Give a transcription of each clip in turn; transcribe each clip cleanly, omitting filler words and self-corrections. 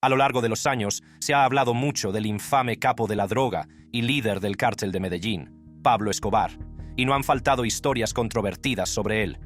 A lo largo de los años se ha hablado mucho del infame capo de la droga y líder del cártel de Medellín, Pablo Escobar, y no han faltado historias controvertidas sobre él.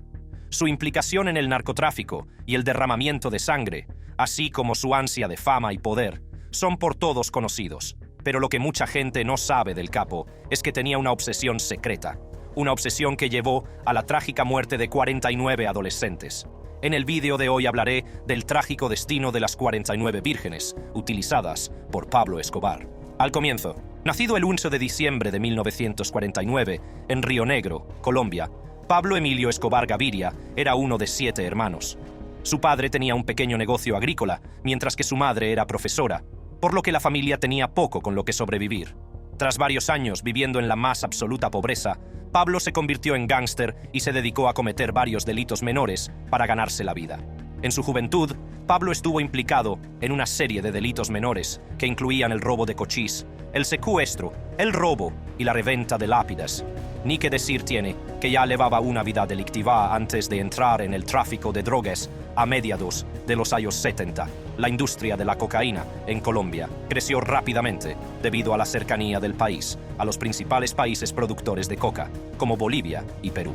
Su implicación en el narcotráfico y el derramamiento de sangre, así como su ansia de fama y poder, son por todos conocidos. Pero lo que mucha gente no sabe del capo es que tenía una obsesión secreta, una obsesión que llevó a la trágica muerte de 49 adolescentes. En el vídeo de hoy hablaré del trágico destino de las 49 vírgenes, utilizadas por Pablo Escobar. Al comienzo, nacido el 11 de diciembre de 1949 en Río Negro, Colombia, Pablo Emilio Escobar Gaviria era uno de 7 hermanos. Su padre tenía un pequeño negocio agrícola, mientras que su madre era profesora, por lo que la familia tenía poco con lo que sobrevivir. Tras varios años viviendo en la más absoluta pobreza, Pablo se convirtió en gángster y se dedicó a cometer varios delitos menores para ganarse la vida. En su juventud, Pablo estuvo implicado en una serie de delitos menores que incluían el robo de cochís, el secuestro, el robo y la reventa de lápidas. Ni que decir tiene que ya llevaba una vida delictiva antes de entrar en el tráfico de drogas a mediados de los años 70. La industria de la cocaína en Colombia creció rápidamente debido a la cercanía del país a los principales países productores de coca, como Bolivia y Perú.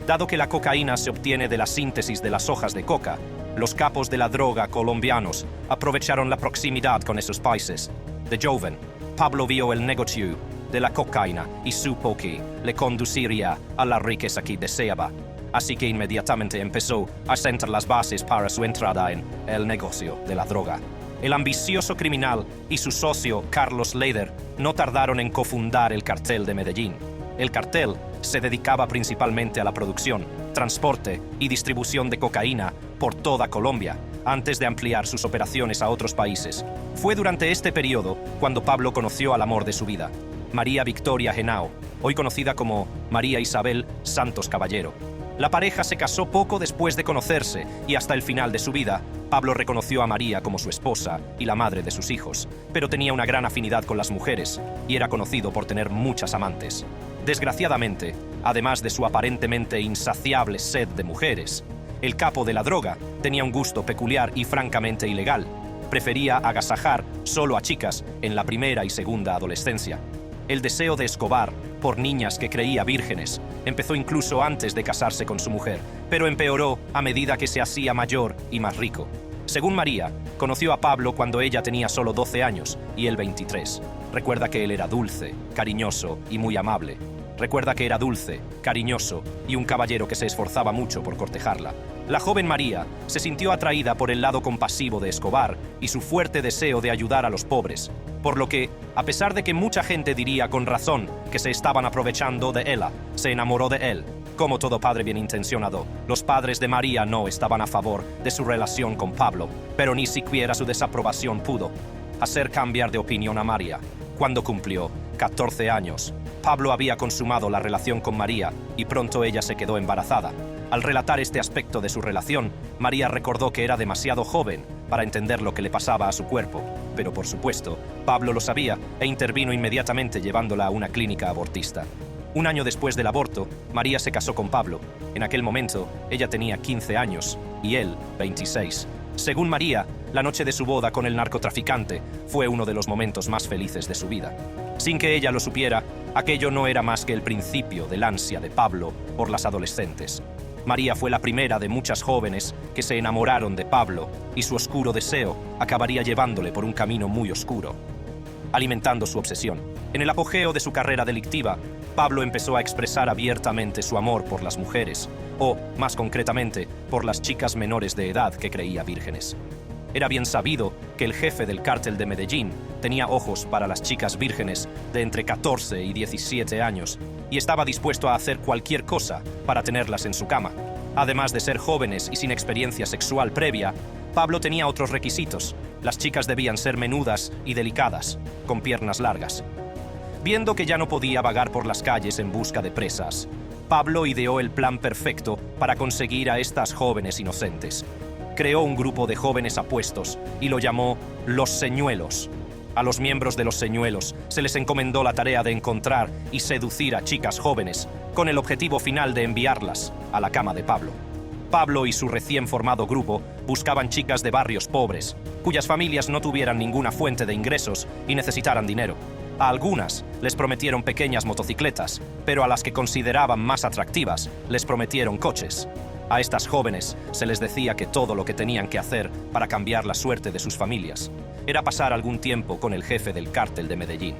Dado que la cocaína se obtiene de la síntesis de las hojas de coca, los capos de la droga colombianos aprovecharon la proximidad con esos países. De joven, Pablo vio el negocio de la cocaína y supo que le conduciría a la riqueza que deseaba. Así que inmediatamente empezó a sentar las bases para su entrada en el negocio de la droga. El ambicioso criminal y su socio Carlos Leder no tardaron en cofundar el cartel de Medellín. El cartel se dedicaba principalmente a la producción, transporte y distribución de cocaína por toda Colombia, antes de ampliar sus operaciones a otros países. Fue durante este periodo cuando Pablo conoció al amor de su vida, María Victoria Henao, hoy conocida como María Isabel Santos Caballero. La pareja se casó poco después de conocerse y hasta el final de su vida, Pablo reconoció a María como su esposa y la madre de sus hijos, pero tenía una gran afinidad con las mujeres y era conocido por tener muchas amantes. Desgraciadamente, además de su aparentemente insaciable sed de mujeres, el capo de la droga tenía un gusto peculiar y francamente ilegal. Prefería agasajar solo a chicas en la primera y segunda adolescencia. El deseo de Escobar por niñas que creía vírgenes empezó incluso antes de casarse con su mujer, pero empeoró a medida que se hacía mayor y más rico. Según María, conoció a Pablo cuando ella tenía solo 12 años y él 23. Recuerda que él era dulce, cariñoso y muy amable. Recuerda que era dulce, cariñoso y un caballero que se esforzaba mucho por cortejarla. La joven María se sintió atraída por el lado compasivo de Escobar y su fuerte deseo de ayudar a los pobres, por lo que, a pesar de que mucha gente diría con razón que se estaban aprovechando de ella, se enamoró de él. Como todo padre bien intencionado, los padres de María no estaban a favor de su relación con Pablo, pero ni siquiera su desaprobación pudo hacer cambiar de opinión a María. Cuando cumplió 14 años, Pablo había consumado la relación con María y pronto ella se quedó embarazada. Al relatar este aspecto de su relación, María recordó que era demasiado joven para entender lo que le pasaba a su cuerpo, pero por supuesto, Pablo lo sabía e intervino inmediatamente llevándola a una clínica abortista. Un año después del aborto, María se casó con Pablo. En aquel momento, ella tenía 15 años y él 26. Según María, la noche de su boda con el narcotraficante fue uno de los momentos más felices de su vida. Sin que ella lo supiera, aquello no era más que el principio del ansia de Pablo por las adolescentes. María fue la primera de muchas jóvenes que se enamoraron de Pablo y su oscuro deseo acabaría llevándole por un camino muy oscuro, alimentando su obsesión. En el apogeo de su carrera delictiva, Pablo empezó a expresar abiertamente su amor por las mujeres, o, más concretamente, por las chicas menores de edad que creía vírgenes. Era bien sabido que el jefe del cártel de Medellín tenía ojos para las chicas vírgenes de entre 14 y 17 años y estaba dispuesto a hacer cualquier cosa para tenerlas en su cama. Además de ser jóvenes y sin experiencia sexual previa, Pablo tenía otros requisitos. Las chicas debían ser menudas y delicadas, con piernas largas. Viendo que ya no podía vagar por las calles en busca de presas, Pablo ideó el plan perfecto para conseguir a estas jóvenes inocentes. Creó un grupo de jóvenes apuestos y lo llamó Los Señuelos. A los miembros de los Señuelos se les encomendó la tarea de encontrar y seducir a chicas jóvenes con el objetivo final de enviarlas a la cama de Pablo. Pablo y su recién formado grupo buscaban chicas de barrios pobres, cuyas familias no tuvieran ninguna fuente de ingresos y necesitaran dinero. A algunas les prometieron pequeñas motocicletas, pero a las que consideraban más atractivas les prometieron coches. A estas jóvenes se les decía que todo lo que tenían que hacer para cambiar la suerte de sus familias era pasar algún tiempo con el jefe del cártel de Medellín.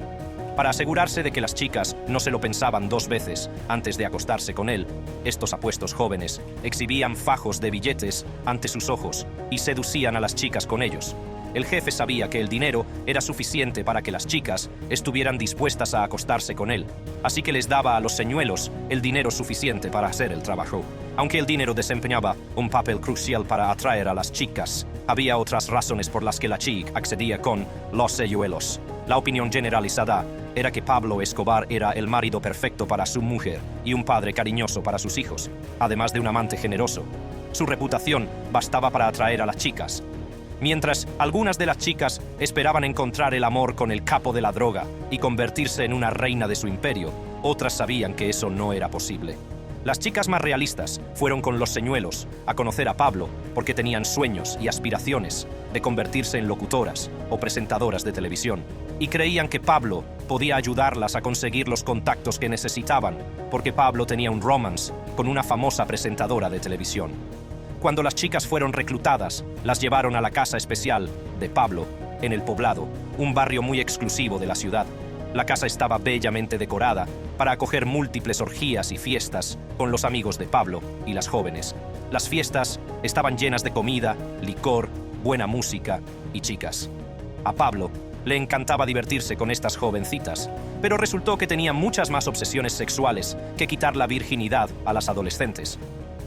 Para asegurarse de que las chicas no se lo pensaban dos veces antes de acostarse con él, estos apuestos jóvenes exhibían fajos de billetes ante sus ojos y seducían a las chicas con ellos. El jefe sabía que el dinero era suficiente para que las chicas estuvieran dispuestas a acostarse con él, así que les daba a los señuelos el dinero suficiente para hacer el trabajo. Aunque el dinero desempeñaba un papel crucial para atraer a las chicas, había otras razones por las que la chica accedía con los señuelos. La opinión generalizada era que Pablo Escobar era el marido perfecto para su mujer y un padre cariñoso para sus hijos, además de un amante generoso. Su reputación bastaba para atraer a las chicas. Mientras algunas de las chicas esperaban encontrar el amor con el capo de la droga y convertirse en una reina de su imperio, otras sabían que eso no era posible. Las chicas más realistas fueron con los señuelos a conocer a Pablo porque tenían sueños y aspiraciones de convertirse en locutoras o presentadoras de televisión, y creían que Pablo podía ayudarlas a conseguir los contactos que necesitaban porque Pablo tenía un romance con una famosa presentadora de televisión. Cuando las chicas fueron reclutadas, las llevaron a la casa especial de Pablo en El Poblado, un barrio muy exclusivo de la ciudad. La casa estaba bellamente decorada para acoger múltiples orgías y fiestas con los amigos de Pablo y las jóvenes. Las fiestas estaban llenas de comida, licor, buena música y chicas. A Pablo le encantaba divertirse con estas jovencitas, pero resultó que tenía muchas más obsesiones sexuales que quitar la virginidad a las adolescentes.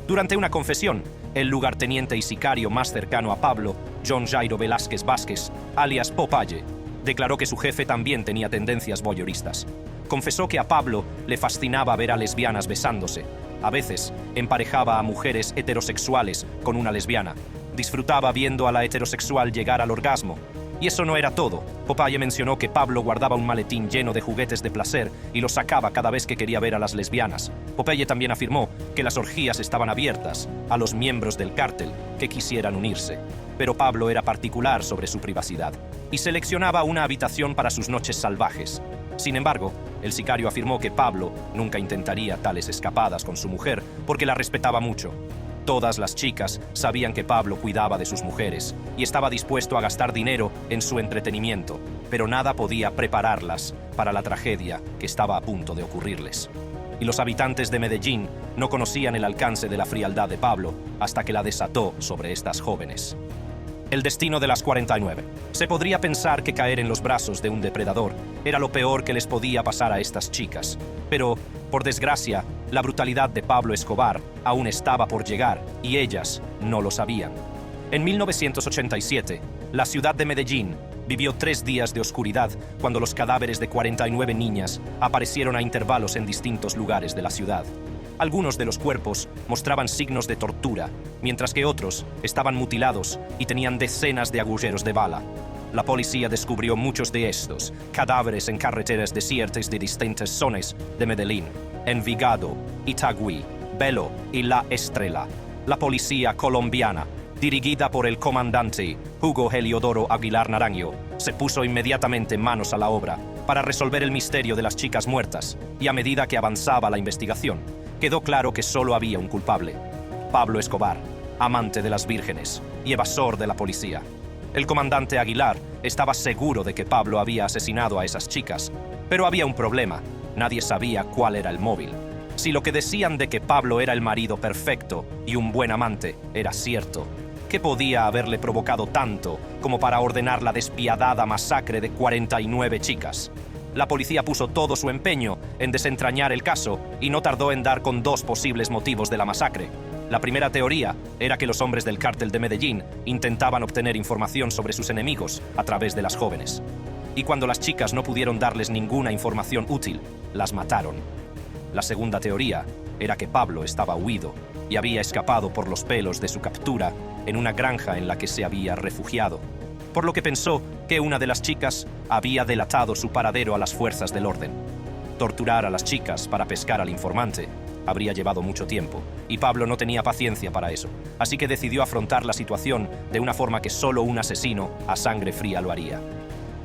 Durante una confesión, el lugarteniente y sicario más cercano a Pablo, John Jairo Velázquez Vázquez, alias Popeye, declaró que su jefe también tenía tendencias voyeuristas. Confesó que a Pablo le fascinaba ver a lesbianas besándose. A veces, emparejaba a mujeres heterosexuales con una lesbiana. Disfrutaba viendo a la heterosexual llegar al orgasmo. Y eso no era todo. Popeye mencionó que Pablo guardaba un maletín lleno de juguetes de placer y los sacaba cada vez que quería ver a las lesbianas. Popeye también afirmó que las orgías estaban abiertas a los miembros del cártel que quisieran unirse. Pero Pablo era particular sobre su privacidad y seleccionaba una habitación para sus noches salvajes. Sin embargo, el sicario afirmó que Pablo nunca intentaría tales escapadas con su mujer porque la respetaba mucho. Todas las chicas sabían que Pablo cuidaba de sus mujeres y estaba dispuesto a gastar dinero en su entretenimiento, pero nada podía prepararlas para la tragedia que estaba a punto de ocurrirles. Y los habitantes de Medellín no conocían el alcance de la frialdad de Pablo hasta que la desató sobre estas jóvenes. El destino de las 49. Se podría pensar que caer en los brazos de un depredador era lo peor que les podía pasar a estas chicas, pero, por desgracia, la brutalidad de Pablo Escobar aún estaba por llegar y ellas no lo sabían. En 1987, la ciudad de Medellín vivió 3 días de oscuridad cuando los cadáveres de 49 niñas aparecieron a intervalos en distintos lugares de la ciudad. Algunos de los cuerpos mostraban signos de tortura, mientras que otros estaban mutilados y tenían decenas de agujeros de bala. La policía descubrió muchos de estos cadáveres en carreteras desiertas de distintas zonas de Medellín, Envigado, Itagüí, Belo y La Estrella. La policía colombiana, dirigida por el comandante Hugo Heliodoro Aguilar Naranjo, se puso inmediatamente manos a la obra para resolver el misterio de las chicas muertas, y a medida que avanzaba la investigación, quedó claro que solo había un culpable: Pablo Escobar, amante de las vírgenes y evasor de la policía. El comandante Aguilar estaba seguro de que Pablo había asesinado a esas chicas, pero había un problema: nadie sabía cuál era el móvil. Si lo que decían de que Pablo era el marido perfecto y un buen amante era cierto, ¿qué podía haberle provocado tanto como para ordenar la despiadada masacre de 49 chicas? La policía puso todo su empeño en desentrañar el caso y no tardó en dar con 2 posibles motivos de la masacre. La primera teoría era que los hombres del cártel de Medellín intentaban obtener información sobre sus enemigos a través de las jóvenes. Y cuando las chicas no pudieron darles ninguna información útil, las mataron. La segunda teoría era que Pablo estaba huido y había escapado por los pelos de su captura en una granja en la que se había refugiado, por lo que pensó que una de las chicas había delatado su paradero a las fuerzas del orden. Torturar a las chicas para pescar al informante habría llevado mucho tiempo, y Pablo no tenía paciencia para eso, así que decidió afrontar la situación de una forma que solo un asesino a sangre fría lo haría.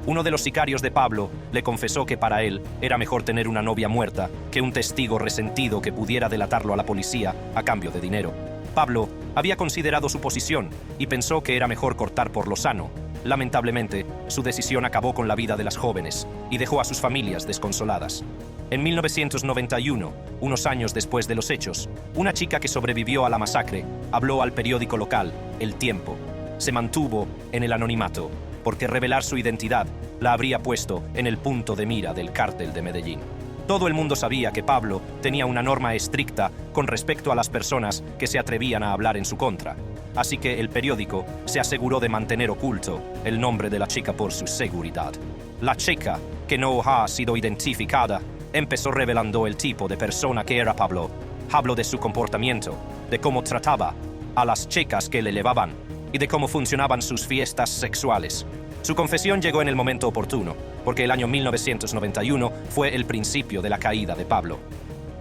Uno de los sicarios de Pablo le confesó que para él era mejor tener una novia muerta que un testigo resentido que pudiera delatarlo a la policía a cambio de dinero. Pablo había considerado su posición y pensó que era mejor cortar por lo sano. Lamentablemente, su decisión acabó con la vida de las jóvenes y dejó a sus familias desconsoladas. En 1991, unos años después de los hechos, una chica que sobrevivió a la masacre habló al periódico local, El Tiempo. Se mantuvo en el anonimato, porque revelar su identidad la habría puesto en el punto de mira del cártel de Medellín. Todo el mundo sabía que Pablo tenía una norma estricta con respecto a las personas que se atrevían a hablar en su contra, así que el periódico se aseguró de mantener oculto el nombre de la chica por su seguridad. La chica, que no ha sido identificada, empezó revelando el tipo de persona que era Pablo. Habló de su comportamiento, de cómo trataba a las chicas que le llevaban y de cómo funcionaban sus fiestas sexuales. Su confesión llegó en el momento oportuno, porque el año 1991 fue el principio de la caída de Pablo.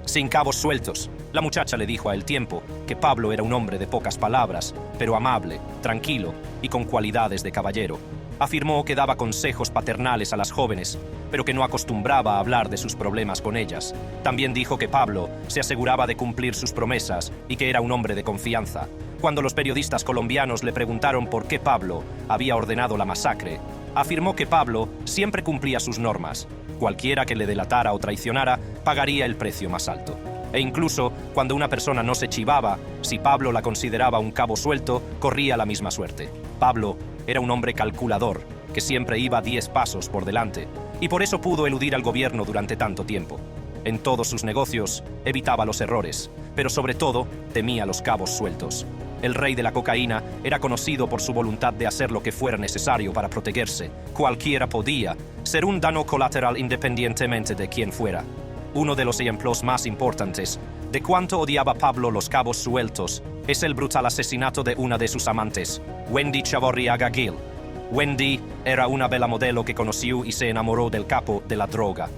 Sin cabos sueltos, la muchacha le dijo a El Tiempo que Pablo era un hombre de pocas palabras, pero amable, tranquilo y con cualidades de caballero. Afirmó que daba consejos paternales a las jóvenes, pero que no acostumbraba a hablar de sus problemas con ellas. También dijo que Pablo se aseguraba de cumplir sus promesas y que era un hombre de confianza. Cuando los periodistas colombianos le preguntaron por qué Pablo había ordenado la masacre, afirmó que Pablo siempre cumplía sus normas. Cualquiera que le delatara o traicionara pagaría el precio más alto. E incluso cuando una persona no se chivaba, si Pablo la consideraba un cabo suelto, corría la misma suerte. Pablo era un hombre calculador, que siempre iba 10 pasos por delante, y por eso pudo eludir al gobierno durante tanto tiempo. En todos sus negocios evitaba los errores, pero sobre todo temía los cabos sueltos. El rey de la cocaína era conocido por su voluntad de hacer lo que fuera necesario para protegerse. Cualquiera podía ser un daño colateral independientemente de quién fuera. Uno de los ejemplos más importantes de cuánto odiaba Pablo los cabos sueltos es el brutal asesinato de una de sus amantes, Wendy Chavarriaga Gil. Wendy era una bella modelo que conoció y se enamoró del capo de la droga.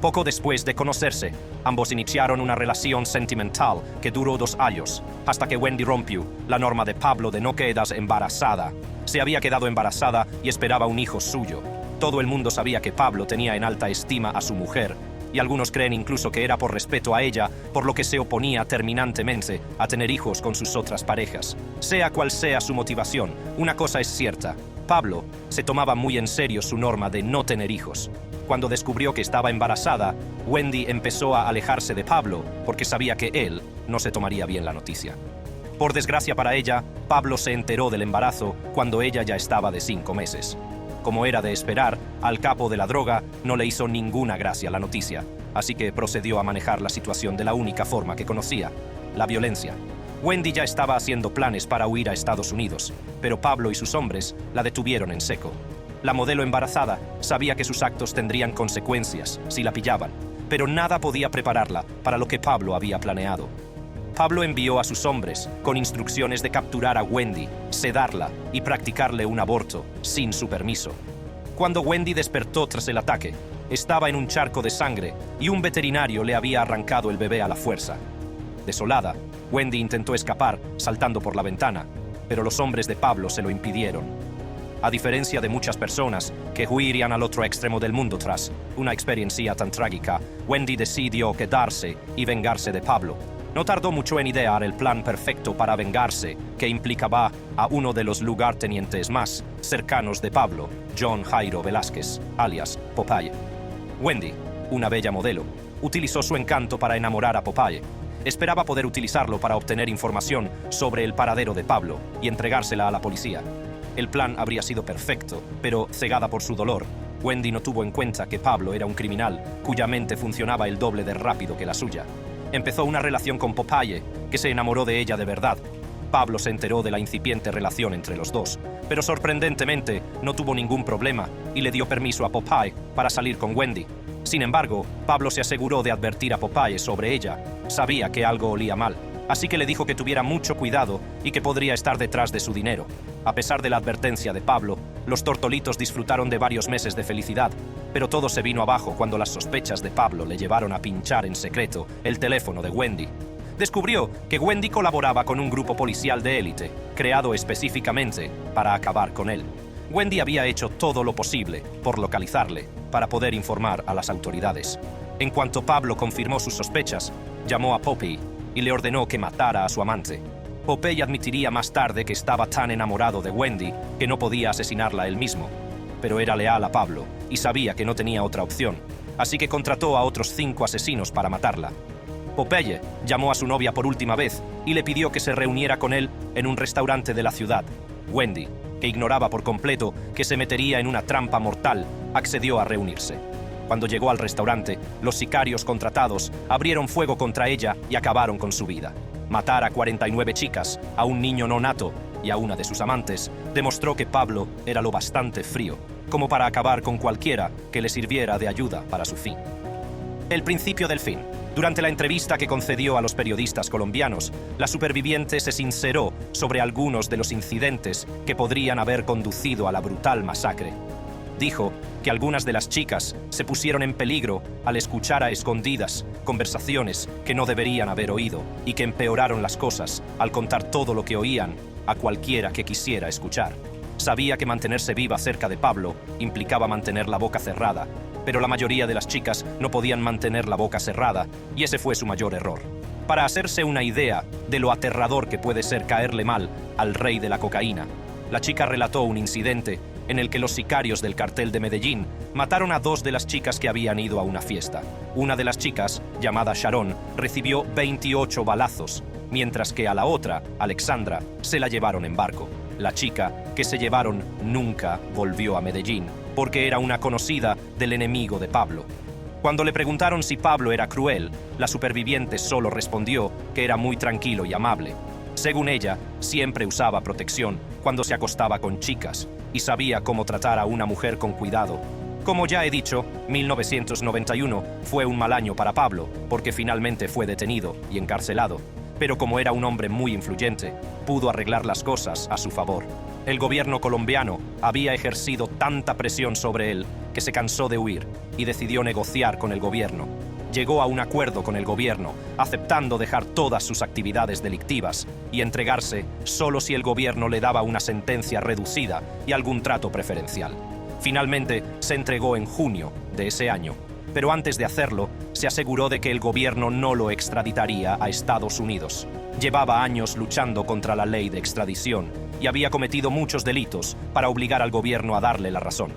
Poco después de conocerse, ambos iniciaron una relación sentimental que duró 2 años, hasta que Wendy rompió la norma de Pablo de no quedarse embarazada. Se había quedado embarazada y esperaba un hijo suyo. Todo el mundo sabía que Pablo tenía en alta estima a su mujer, y algunos creen incluso que era por respeto a ella, por lo que se oponía terminantemente a tener hijos con sus otras parejas. Sea cual sea su motivación, una cosa es cierta: Pablo se tomaba muy en serio su norma de no tener hijos. Cuando descubrió que estaba embarazada, Wendy empezó a alejarse de Pablo porque sabía que él no se tomaría bien la noticia. Por desgracia para ella, Pablo se enteró del embarazo cuando ella ya estaba de 5 meses. Como era de esperar, al capo de la droga no le hizo ninguna gracia la noticia, así que procedió a manejar la situación de la única forma que conocía: la violencia. Wendy ya estaba haciendo planes para huir a Estados Unidos, pero Pablo y sus hombres la detuvieron en seco. La modelo embarazada sabía que sus actos tendrían consecuencias si la pillaban, pero nada podía prepararla para lo que Pablo había planeado. Pablo envió a sus hombres con instrucciones de capturar a Wendy, sedarla y practicarle un aborto sin su permiso. Cuando Wendy despertó tras el ataque, estaba en un charco de sangre y un veterinario le había arrancado el bebé a la fuerza. Desolada, Wendy intentó escapar saltando por la ventana, pero los hombres de Pablo se lo impidieron. A diferencia de muchas personas que huirían al otro extremo del mundo tras una experiencia tan trágica, Wendy decidió quedarse y vengarse de Pablo. No tardó mucho en idear el plan perfecto para vengarse, que implicaba a uno de los lugartenientes más cercanos de Pablo, John Jairo Velázquez, alias Popeye. Wendy, una bella modelo, utilizó su encanto para enamorar a Popeye. Esperaba poder utilizarlo para obtener información sobre el paradero de Pablo y entregársela a la policía. El plan habría sido perfecto, pero cegada por su dolor, Wendy no tuvo en cuenta que Pablo era un criminal cuya mente funcionaba el doble de rápido que la suya. Empezó una relación con Popeye, que se enamoró de ella de verdad. Pablo se enteró de la incipiente relación entre los dos, pero sorprendentemente no tuvo ningún problema y le dio permiso a Popeye para salir con Wendy. Sin embargo, Pablo se aseguró de advertir a Popeye sobre ella. Sabía que algo olía mal, así que le dijo que tuviera mucho cuidado y que podría estar detrás de su dinero. A pesar de la advertencia de Pablo, Los tortolitos disfrutaron de varios meses de felicidad, pero todo se vino abajo cuando las sospechas de Pablo le llevaron a pinchar en secreto el teléfono de Wendy. Descubrió que Wendy colaboraba con un grupo policial de élite, creado específicamente para acabar con él. Wendy había hecho todo lo posible por localizarle, para poder informar a las autoridades. En cuanto Pablo confirmó sus sospechas, llamó a Popeye y le ordenó que matara a su amante. Popeye admitiría más tarde que estaba tan enamorado de Wendy que no podía asesinarla él mismo, pero era leal a Pablo y sabía que no tenía otra opción, así que contrató a otros 5 asesinos para matarla. Popeye llamó a su novia por última vez y le pidió que se reuniera con él en un restaurante de la ciudad. Wendy, que ignoraba por completo que se metería en una trampa mortal, accedió a reunirse. Cuando llegó al restaurante, los sicarios contratados abrieron fuego contra ella y acabaron con su vida. Matar a 49 chicas, a un niño no nato y a una de sus amantes, demostró que Pablo era lo bastante frío como para acabar con cualquiera que le sirviera de ayuda para su fin. El principio del fin. Durante la entrevista que concedió a los periodistas colombianos, la superviviente se sinceró sobre algunos de los incidentes que podrían haber conducido a la brutal masacre. Dijo que algunas de las chicas se pusieron en peligro al escuchar a escondidas conversaciones que no deberían haber oído y que empeoraron las cosas al contar todo lo que oían a cualquiera que quisiera escuchar. Sabía que mantenerse viva cerca de Pablo implicaba mantener la boca cerrada, pero la mayoría de las chicas no podían mantener la boca cerrada y ese fue su mayor error. Para hacerse una idea de lo aterrador que puede ser caerle mal al rey de la cocaína, la chica relató un incidente en el que los sicarios del cartel de Medellín mataron a 2 de las chicas que habían ido a una fiesta. Una de las chicas, llamada Sharon, recibió 28 balazos, mientras que a la otra, Alexandra, se la llevaron en barco. La chica que se llevaron nunca volvió a Medellín, porque era una conocida del enemigo de Pablo. Cuando le preguntaron si Pablo era cruel, la superviviente solo respondió que era muy tranquilo y amable. Según ella, siempre usaba protección cuando se acostaba con chicas y sabía cómo tratar a una mujer con cuidado. Como ya he dicho, 1991 fue un mal año para Pablo, porque finalmente fue detenido y encarcelado. Pero como era un hombre muy influyente, pudo arreglar las cosas a su favor. El gobierno colombiano había ejercido tanta presión sobre él que se cansó de huir y decidió negociar con el gobierno. Llegó a un acuerdo con el gobierno, aceptando dejar todas sus actividades delictivas y entregarse solo si el gobierno le daba una sentencia reducida y algún trato preferencial. Finalmente, se entregó en junio de ese año, pero antes de hacerlo, se aseguró de que el gobierno no lo extraditaría a Estados Unidos. Llevaba años luchando contra la ley de extradición y había cometido muchos delitos para obligar al gobierno a darle la razón.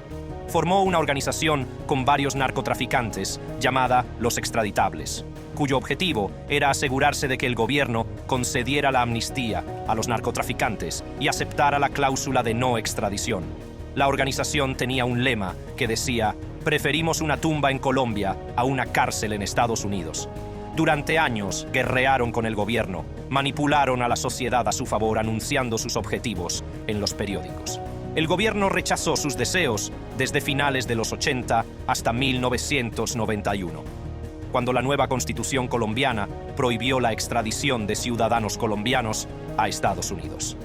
Formó una organización con varios narcotraficantes llamada Los Extraditables, cuyo objetivo era asegurarse de que el gobierno concediera la amnistía a los narcotraficantes y aceptara la cláusula de no extradición. La organización tenía un lema que decía: preferimos una tumba en Colombia a una cárcel en Estados Unidos. Durante años guerrearon con el gobierno, manipularon a la sociedad a su favor anunciando sus objetivos en los periódicos. El gobierno rechazó sus deseos desde finales de los 80 hasta 1991, cuando la nueva Constitución colombiana prohibió la extradición de ciudadanos colombianos a Estados Unidos.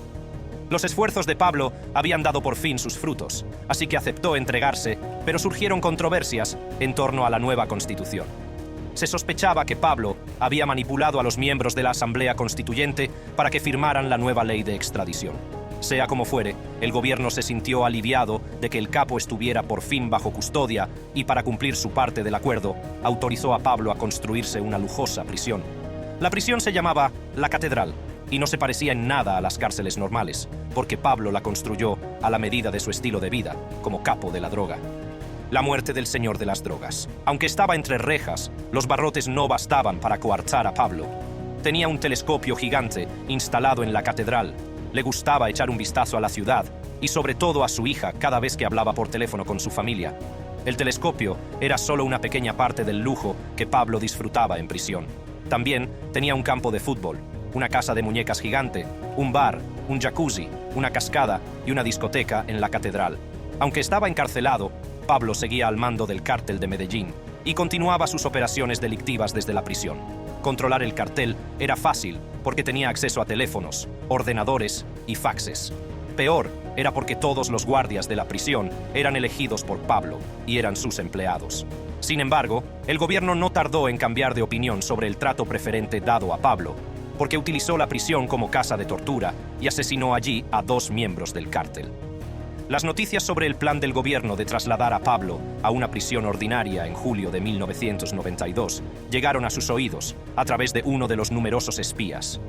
Los esfuerzos de Pablo habían dado por fin sus frutos, así que aceptó entregarse, pero surgieron controversias en torno a la nueva Constitución. Se sospechaba que Pablo había manipulado a los miembros de la Asamblea Constituyente para que firmaran la nueva ley de extradición. Sea como fuere, el gobierno se sintió aliviado de que el capo estuviera por fin bajo custodia y, para cumplir su parte del acuerdo, autorizó a Pablo a construirse una lujosa prisión. La prisión se llamaba La Catedral y no se parecía en nada a las cárceles normales, porque Pablo la construyó a la medida de su estilo de vida, como capo de la droga. La muerte del señor de las drogas. Aunque estaba entre rejas, los barrotes no bastaban para coartar a Pablo. Tenía un telescopio gigante instalado en la catedral. Le gustaba echar un vistazo a la ciudad y sobre todo a su hija cada vez que hablaba por teléfono con su familia. El telescopio era solo una pequeña parte del lujo que Pablo disfrutaba en prisión. También tenía un campo de fútbol, una casa de muñecas gigante, un bar, un jacuzzi, una cascada y una discoteca en la catedral. Aunque estaba encarcelado, Pablo seguía al mando del cártel de Medellín y continuaba sus operaciones delictivas desde la prisión. Controlar el cartel era fácil porque tenía acceso a teléfonos, ordenadores y faxes. Peor era porque todos los guardias de la prisión eran elegidos por Pablo y eran sus empleados. Sin embargo, el gobierno no tardó en cambiar de opinión sobre el trato preferente dado a Pablo, porque utilizó la prisión como casa de tortura y asesinó allí a 2 miembros del cártel. Las noticias sobre el plan del gobierno de trasladar a Pablo a una prisión ordinaria en julio de 1992 llegaron a sus oídos a través de uno de los numerosos espías.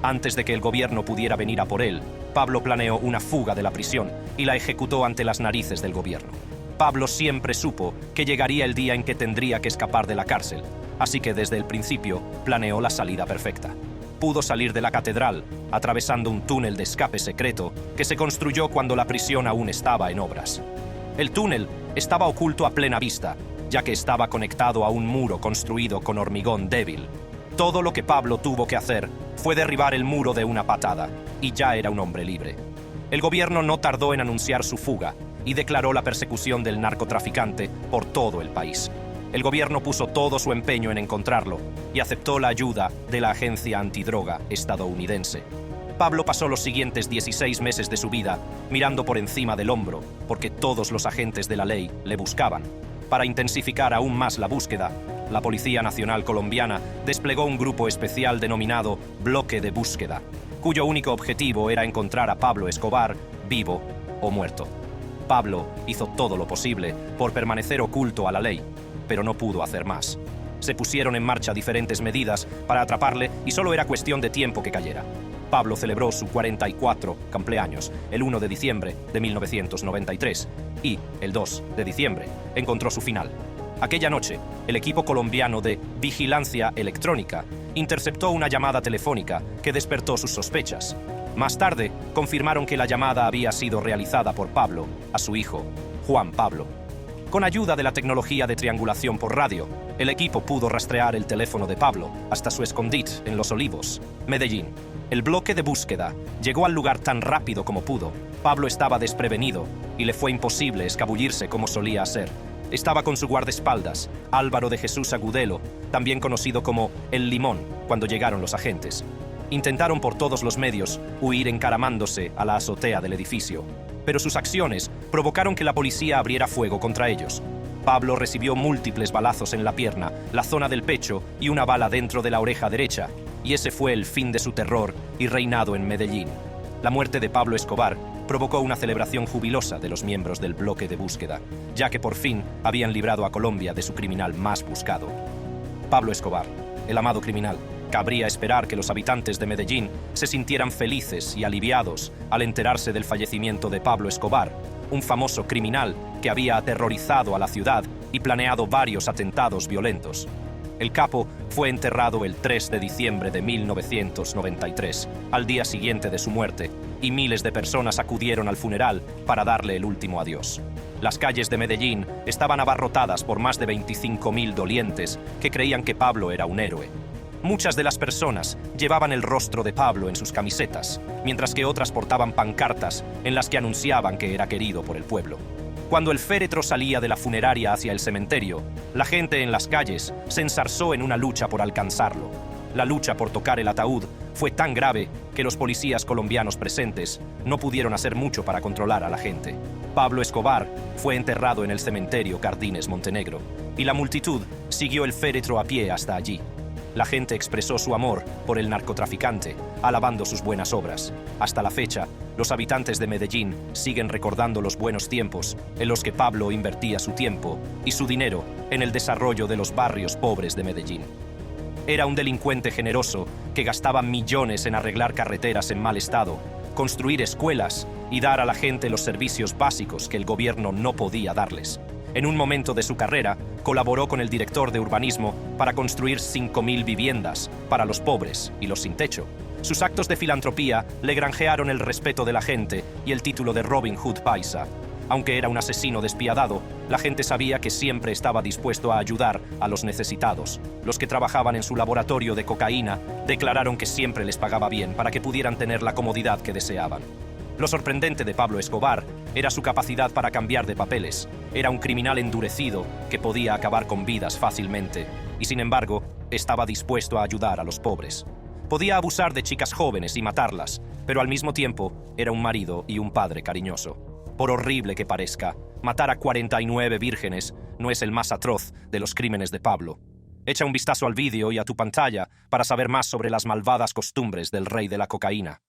Antes de que el gobierno pudiera venir a por él, Pablo planeó una fuga de la prisión y la ejecutó ante las narices del gobierno. Pablo siempre supo que llegaría el día en que tendría que escapar de la cárcel, así que desde el principio planeó la salida perfecta. Pudo salir de la catedral, atravesando un túnel de escape secreto que se construyó cuando la prisión aún estaba en obras. El túnel estaba oculto a plena vista, ya que estaba conectado a un muro construido con hormigón débil. Todo lo que Pablo tuvo que hacer fue derribar el muro de una patada, y ya era un hombre libre. El gobierno no tardó en anunciar su fuga y declaró la persecución del narcotraficante por todo el país. El gobierno puso todo su empeño en encontrarlo y aceptó la ayuda de la agencia antidroga estadounidense. Pablo pasó los siguientes 16 meses de su vida mirando por encima del hombro, porque todos los agentes de la ley le buscaban. Para intensificar aún más la búsqueda, la Policía Nacional Colombiana desplegó un grupo especial denominado Bloque de Búsqueda, cuyo único objetivo era encontrar a Pablo Escobar vivo o muerto. Pablo hizo todo lo posible por permanecer oculto a la ley, pero no pudo hacer más. Se pusieron en marcha diferentes medidas para atraparle y solo era cuestión de tiempo que cayera. Pablo celebró su 44 cumpleaños el 1 de diciembre de 1993 y, el 2 de diciembre, encontró su final. Aquella noche, el equipo colombiano de vigilancia electrónica interceptó una llamada telefónica que despertó sus sospechas. Más tarde, confirmaron que la llamada había sido realizada por Pablo a su hijo, Juan Pablo. Con ayuda de la tecnología de triangulación por radio, el equipo pudo rastrear el teléfono de Pablo hasta su escondite en Los Olivos, Medellín. El bloque de búsqueda llegó al lugar tan rápido como pudo. Pablo estaba desprevenido y le fue imposible escabullirse como solía hacer. Estaba con su guardaespaldas, Álvaro de Jesús Agudelo, también conocido como El Limón, cuando llegaron los agentes. Intentaron por todos los medios huir encaramándose a la azotea del edificio, pero sus acciones provocaron que la policía abriera fuego contra ellos. Pablo recibió múltiples balazos en la pierna, la zona del pecho y una bala dentro de la oreja derecha, y ese fue el fin de su terror y reinado en Medellín. La muerte de Pablo Escobar provocó una celebración jubilosa de los miembros del bloque de búsqueda, ya que por fin habían librado a Colombia de su criminal más buscado. Pablo Escobar, el amado criminal. Cabría esperar que los habitantes de Medellín se sintieran felices y aliviados al enterarse del fallecimiento de Pablo Escobar, un famoso criminal que había aterrorizado a la ciudad y planeado varios atentados violentos. El capo fue enterrado el 3 de diciembre de 1993, al día siguiente de su muerte, y miles de personas acudieron al funeral para darle el último adiós. Las calles de Medellín estaban abarrotadas por más de 25.000 dolientes que creían que Pablo era un héroe. Muchas de las personas llevaban el rostro de Pablo en sus camisetas, mientras que otras portaban pancartas en las que anunciaban que era querido por el pueblo. Cuando el féretro salía de la funeraria hacia el cementerio, la gente en las calles se ensarzó en una lucha por alcanzarlo. La lucha por tocar el ataúd fue tan grave que los policías colombianos presentes no pudieron hacer mucho para controlar a la gente. Pablo Escobar fue enterrado en el cementerio Jardines Montenegro, y la multitud siguió el féretro a pie hasta allí. La gente expresó su amor por el narcotraficante, alabando sus buenas obras. Hasta la fecha, los habitantes de Medellín siguen recordando los buenos tiempos en los que Pablo invertía su tiempo y su dinero en el desarrollo de los barrios pobres de Medellín. Era un delincuente generoso que gastaba millones en arreglar carreteras en mal estado, construir escuelas y dar a la gente los servicios básicos que el gobierno no podía darles. En un momento de su carrera, colaboró con el director de urbanismo para construir 5.000 viviendas para los pobres y los sin techo. Sus actos de filantropía le granjearon el respeto de la gente y el título de Robin Hood paisa. Aunque era un asesino despiadado, la gente sabía que siempre estaba dispuesto a ayudar a los necesitados. Los que trabajaban en su laboratorio de cocaína declararon que siempre les pagaba bien para que pudieran tener la comodidad que deseaban. Lo sorprendente de Pablo Escobar era su capacidad para cambiar de papeles. Era un criminal endurecido que podía acabar con vidas fácilmente y, sin embargo, estaba dispuesto a ayudar a los pobres. Podía abusar de chicas jóvenes y matarlas, pero al mismo tiempo era un marido y un padre cariñoso. Por horrible que parezca, matar a 49 vírgenes no es el más atroz de los crímenes de Pablo. Echa un vistazo al vídeo y a tu pantalla para saber más sobre las malvadas costumbres del rey de la cocaína.